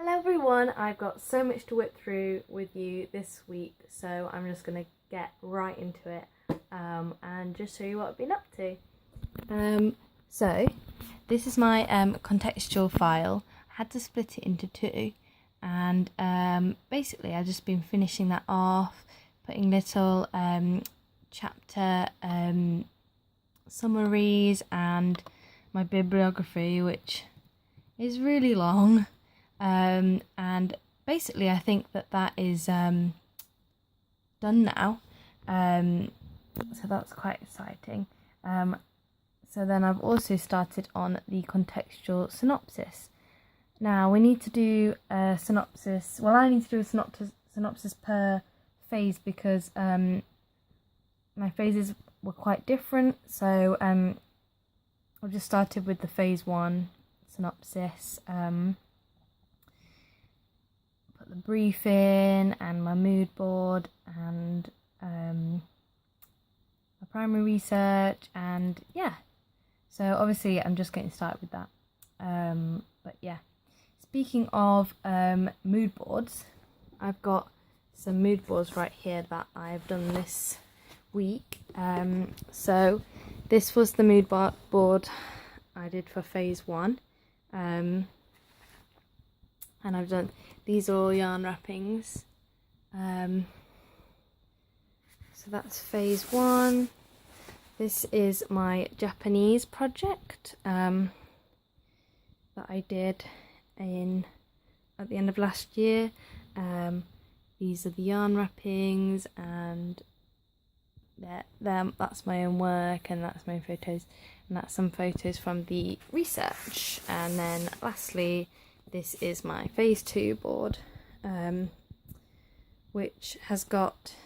Hello everyone, I've got so much to whip through with you this week, so I'm just going to get right into it and just show you what I've been up to. So this is my contextual file. I had to split it into two, and basically I've just been finishing that off, putting little chapter summaries and my bibliography, which is really long. And basically I think that is done now, so that's quite exciting. So then I've also started on the contextual synopsis. Now we need to do a synopsis, well I need to do a synopsis per phase because my phases were quite different, so I've just started with the phase 1 synopsis, the briefing and my mood board and my primary research, and yeah, so obviously I'm just getting started with that. But yeah, speaking of mood boards, I've got some mood boards right here that I've done this week. So this was the mood board I did for phase 1, and I've done, these are all yarn wrappings. So that's phase 1. This is my Japanese project that I did at the end of last year. These are the yarn wrappings, and that's my own work, and that's my own photos, and that's some photos from the research. And then lastly, this is my phase 2 board, which has got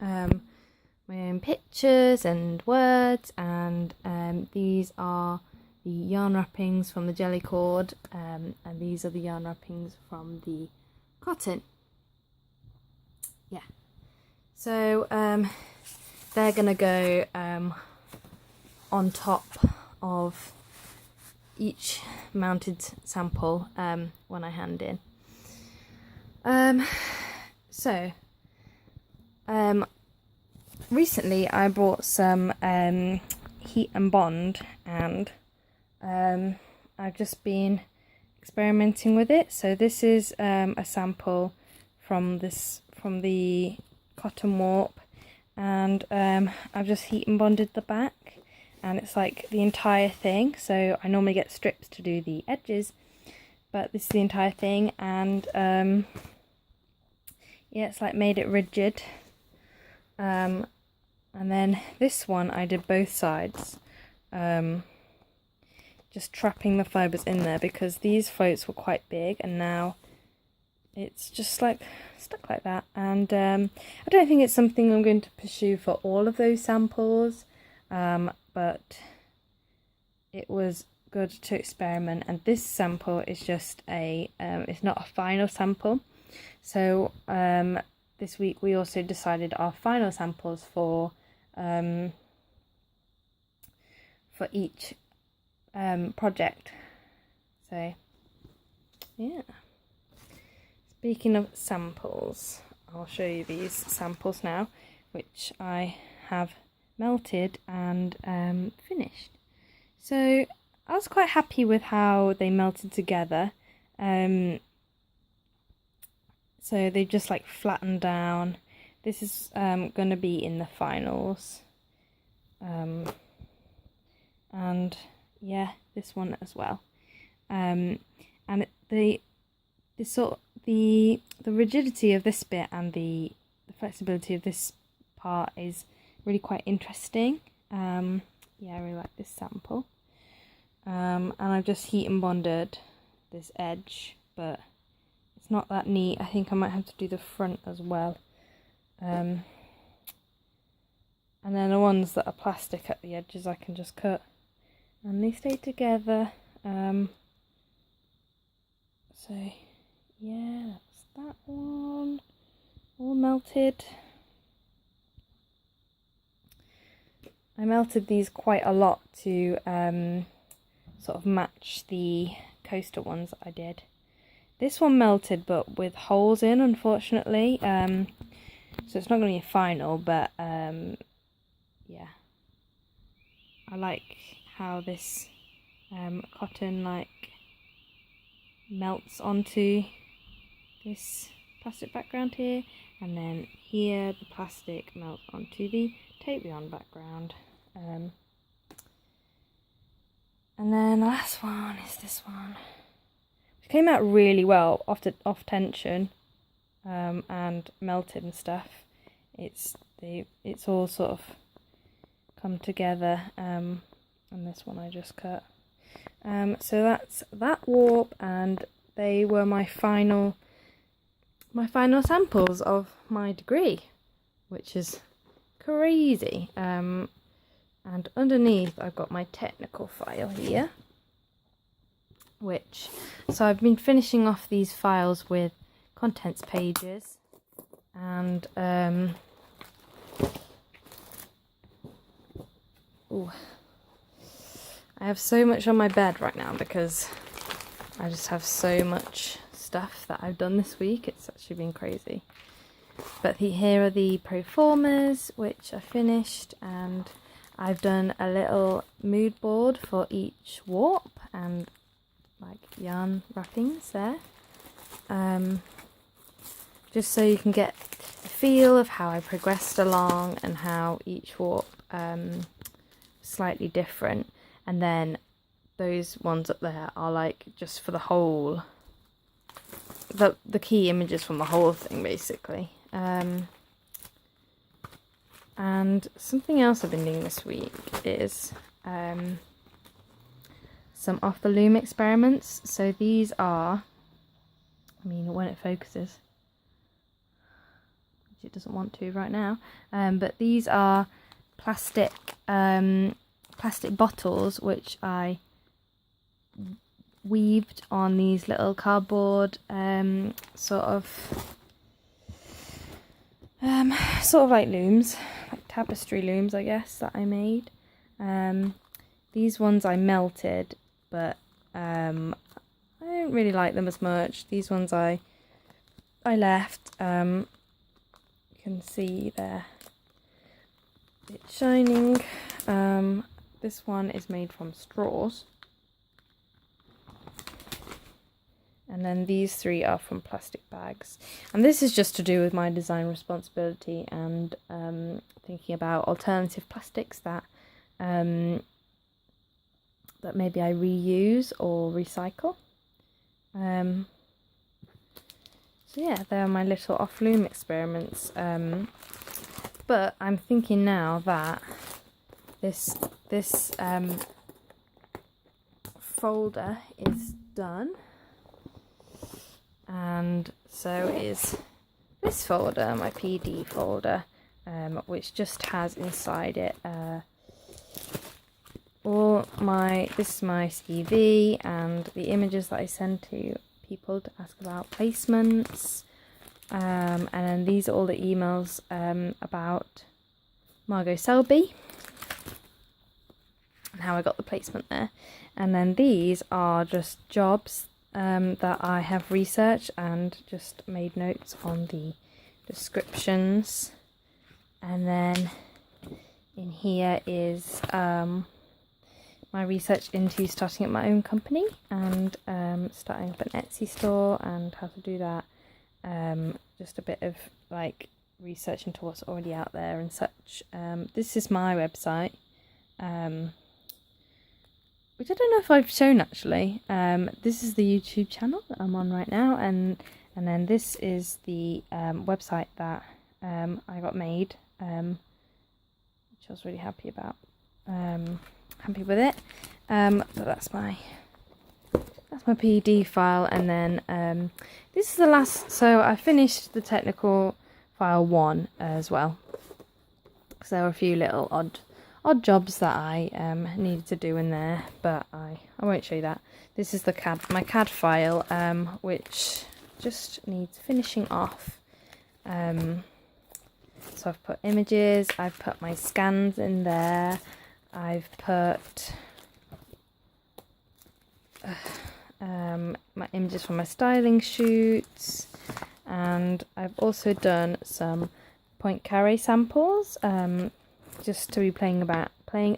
my own pictures and words, and these are the yarn wrappings from the jelly cord, and these are the yarn wrappings from the cotton. Yeah, so they're gonna go on top of each mounted sample when I hand in. Recently I bought some heat and bond, and I've just been experimenting with it. So this is a sample from the cotton warp, and I've just heat and bonded the back, and it's like the entire thing. So I normally get strips to do the edges, but this is the entire thing, and yeah, it's like made it rigid. And then this one I did both sides, just trapping the fibres in there because these floats were quite big, and now it's just like stuck like that. And I don't think it's something I'm going to pursue for all of those samples, but it was good to experiment. And this sample is just it's not a final sample. So this week we also decided our final samples for each project. So yeah, speaking of samples, I'll show you these samples now, which I have melted and finished. So I was quite happy with how they melted together. So they just like flattened down. This is going to be in the finals, and yeah, this one as well. And the rigidity of this bit and the flexibility of this part is really quite interesting. Yeah, I really like this sample. And I've just heat and bonded this edge, but it's not that neat. I think I might have to do the front as well. And then the ones that are plastic at the edges I can just cut, and they stay together. So yeah, that's that one all melted. I melted these quite a lot to sort of match the coaster ones that I did. This one melted but with holes in, unfortunately. So it's not going to be a final, but yeah. I like how this cotton like melts onto this plastic background here, and then here the plastic melts onto the tape beyond background. And then the last one is this one. It came out really well off tension and melted and stuff. It's all sort of come together, and this one I just cut. So that's that warp, and they were my final samples of my degree, which is crazy. And underneath I've got my technical file here, so I've been finishing off these files with contents pages, and I have so much on my bed right now because I just have so much stuff that I've done this week. It's actually been crazy. But here are the proformas, which I finished, and I've done a little mood board for each warp and like yarn wrappings there. Just so you can get a feel of how I progressed along and how each warp slightly different. And then those ones up there are like just for the whole, the key images from the whole thing basically. And something else I've been doing this week is some off the loom experiments. So these are, I mean, when it focuses, which it doesn't want to right now, but these are plastic bottles which I weaved on these little cardboard sort of like looms, like tapestry looms, I guess, that I made. These ones I melted, but I don't really like them as much. These ones I left. You can see they're a bit shining. This one is made from straws, and then these three are from plastic bags. And this is just to do with my design responsibility and thinking about alternative plastics that that maybe I reuse or recycle. So yeah, they're my little off loom experiments. But I'm thinking now that this folder is done, and so is this folder, my PD folder, which just has inside it this is my CV and the images that I send to people to ask about placements, and then these are all the emails about Margot Selby and how I got the placement there. And then these are just jobs that I have researched and just made notes on the descriptions. And then in here is my research into starting up my own company and starting up an Etsy store and how to do that. Just a bit of like research into what's already out there and such. This is my website, which I don't know if I've shown actually. This is the YouTube channel that I'm on right now, and then this is the website that I got made, which I was really happy about. Happy with it. So that's my PD file, and then this is the last. So I finished the technical file 1 as well. So there were a few little odd jobs that I needed to do in there, but I won't show you that. This is my CAD file, which just needs finishing off. So I've put images, I've put my scans in there, I've put my images from my styling shoots, and I've also done some point carré samples, just to be playing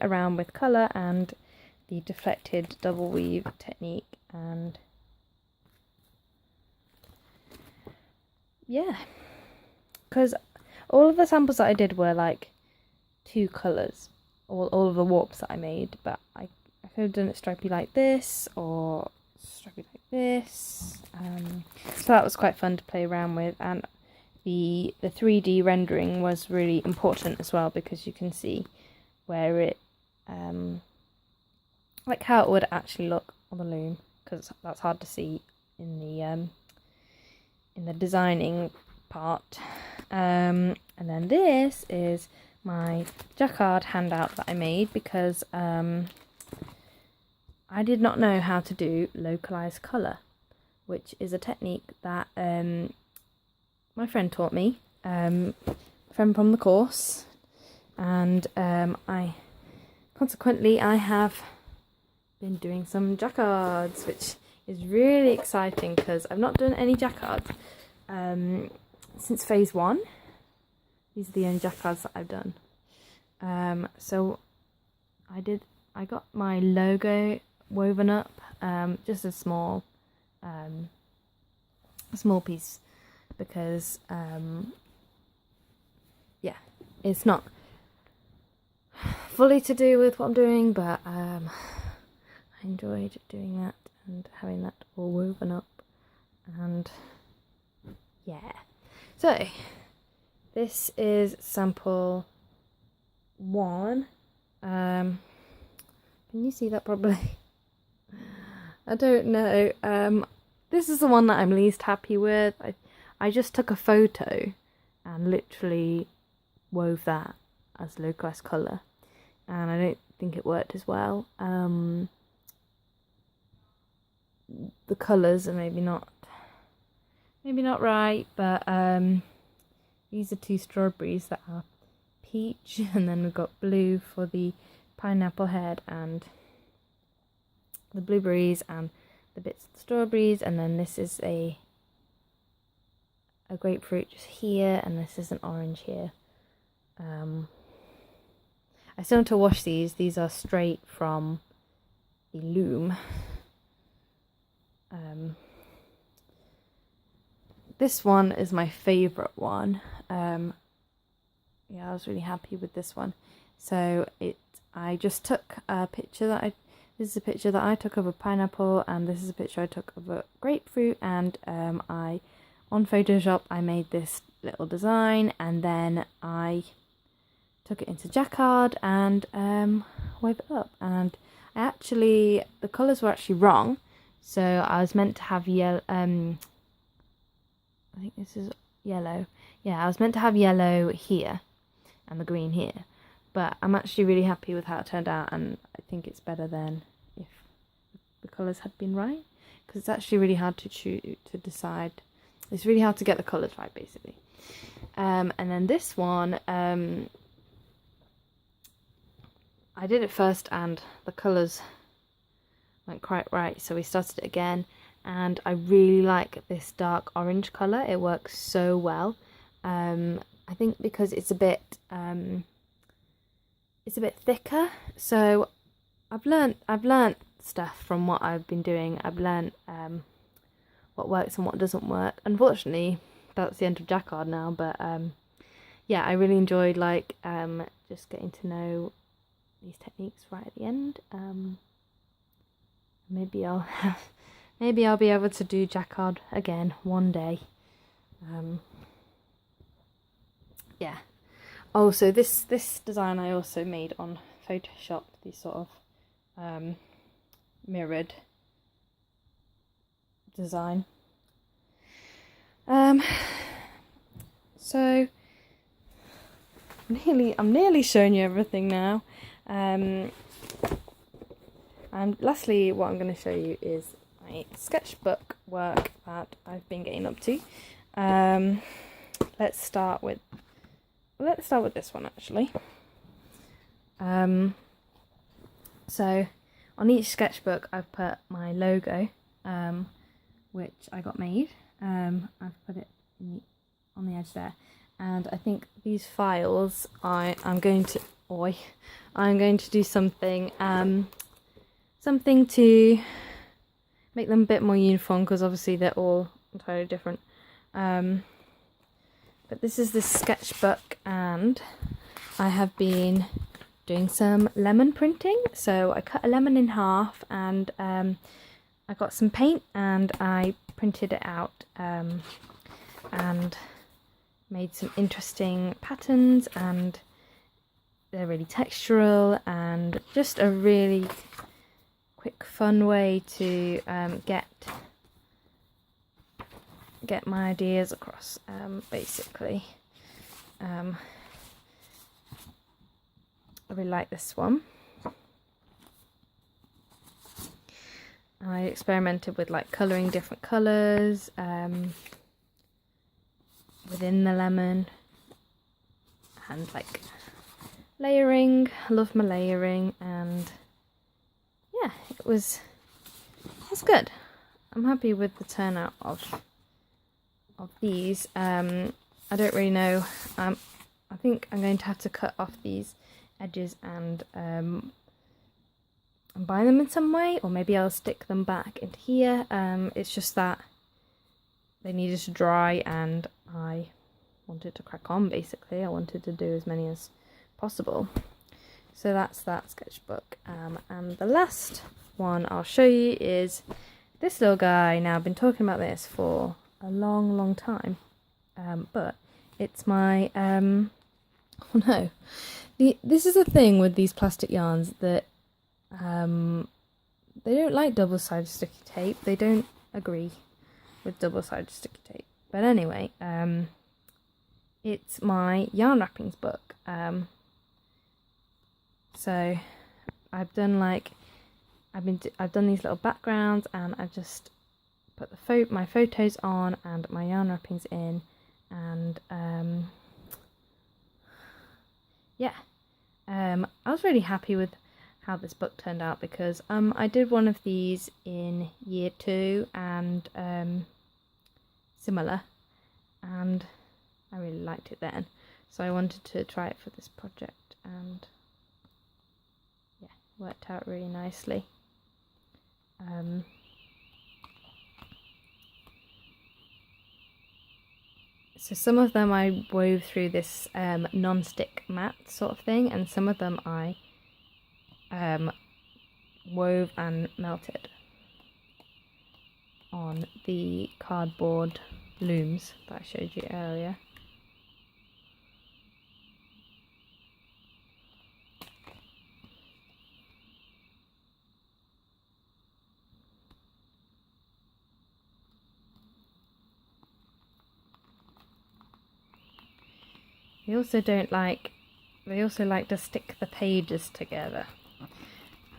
around with colour and the deflected double weave technique. And yeah, because all of the samples that I did were like 2 colours, all of the warps that I made, but I could have done it stripy like this or stripy like this, so that was quite fun to play around with. And the 3D rendering was really important as well, because you can see where it like how it would actually look on the loom, because that's hard to see in the designing part. And then this is my Jacquard handout that I made, because I did not know how to do localized colour, which is a technique that my friend taught me, a friend from the course, and I have been doing some Jacquards, which is really exciting because I've not done any Jacquards since phase 1. These are the only Jacquards that I've done. So I got my logo woven up, just a small piece, because yeah, it's not fully to do with what I'm doing, but I enjoyed doing that and having that all woven up. And yeah, so this is sample 1. Can you see that properly? I don't know. This is the one that I'm least happy with. I just took a photo and literally wove that as localized colour, and I don't think it worked as well. The colours are maybe not right, but these are 2 strawberries that are peach, and then we've got blue for the pineapple head and the blueberries and the bits of the strawberries, and then this is a grapefruit just here, and this is an orange here. I still need to wash these. These are straight from the loom. This one is my favourite one. Yeah, I was really happy with this one. So I just took a picture this is a picture that I took of a pineapple, and this is a picture I took of a grapefruit, and on Photoshop I made this little design, and then I took it into Jacquard and wove it up. And the colours were actually wrong, so I was meant to have yellow. I think this is yellow. Yeah, I was meant to have yellow here and the green here, but I'm actually really happy with how it turned out, and I think it's better than if the colours had been right, because it's actually really hard to decide. It's really hard to get the colours right, basically. And then this one, I did it first and the colours weren't quite right, so we started it again, and I really like this dark orange colour. It works so well. I think because it's a bit thicker, so I've learnt stuff from what I've been doing. I've learnt what works and what doesn't work. Unfortunately, that's the end of Jacquard now, but yeah, I really enjoyed just getting to know these techniques right at the end. Maybe I'll be able to do Jacquard again one day. Yeah. Oh, so this design I also made on Photoshop, these sort of mirrored design. So I'm nearly showing you everything now. And lastly, what I'm going to show you is my sketchbook work that I've been getting up to. Let's start with this one, actually. So on each sketchbook I've put my logo which I got made. I've put it on the edge there, and I think these files I'm going to do something something to make them a bit more uniform, because obviously they're all entirely different. But this is the sketchbook, and I have been doing some lemon printing. So I cut a lemon in half, and I got some paint and I printed it out and made some interesting patterns, and they're really textural and just a really quick, fun way to get my ideas across, basically. I really like this one. I experimented with like colouring different colours within the lemon, and like layering. I love my layering, and yeah, it was good. I'm happy with the turnout of these. I don't really know. I think I'm going to have to cut off these edges and bind them in some way, or maybe I'll stick them back into here. It's just that they needed to dry, and I wanted to crack on, basically. I wanted to do as many as possible. So that's that sketchbook. And the last one I'll show you is this little guy. Now, I've been talking about this for a long time, but it's my oh no, this is the thing with these plastic yarns, that they don't like double-sided sticky tape. They don't agree with double-sided sticky tape. But anyway, it's my yarn wrappings book. So I've done like I've done these little backgrounds, and I've just put my photos on and my yarn wrappings in, and yeah, I was really happy with how this book turned out, because I did one of these in year 2 and similar, and I really liked it then, so I wanted to try it for this project, and yeah, worked out really nicely. So some of them I wove through this non-stick mat sort of thing, and some of them I wove and melted on the cardboard looms that I showed you earlier. They also like to stick the pages together,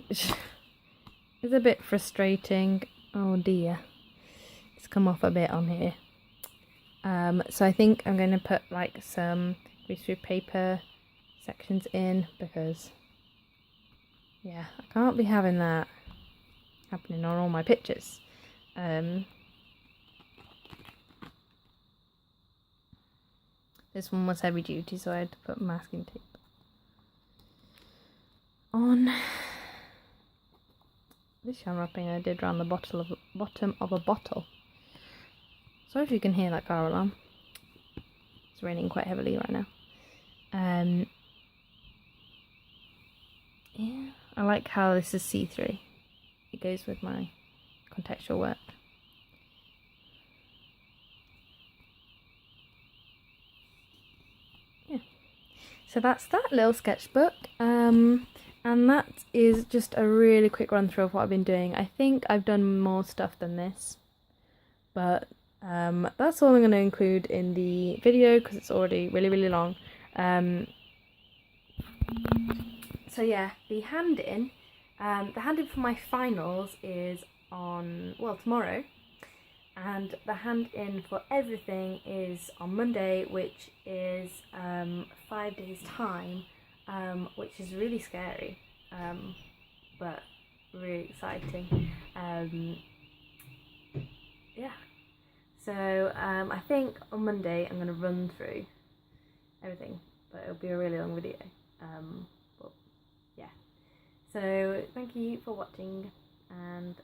which is a bit frustrating. Oh dear, it's come off a bit on here. So I think I'm going to put like some greaseproof paper sections in, because yeah, I can't be having that happening on all my pictures. This one was heavy duty, so I had to put masking tape on. This yarn wrapping I did around the bottom of a bottle. Sorry if you can hear that car alarm. It's raining quite heavily right now. Yeah, I like how this is see-through. It goes with my contextual work. So that's that little sketchbook, and that is just a really quick run through of what I've been doing. I think I've done more stuff than this, but that's all I'm going to include in the video, because it's already really long. So yeah, the hand-in for my finals is on, well, tomorrow. And the hand-in for everything is on Monday, which is 5 days time, which is really scary, but really exciting. yeah. So I think on Monday I'm going to run through everything, but it'll be a really long video. But yeah. So thank you for watching, and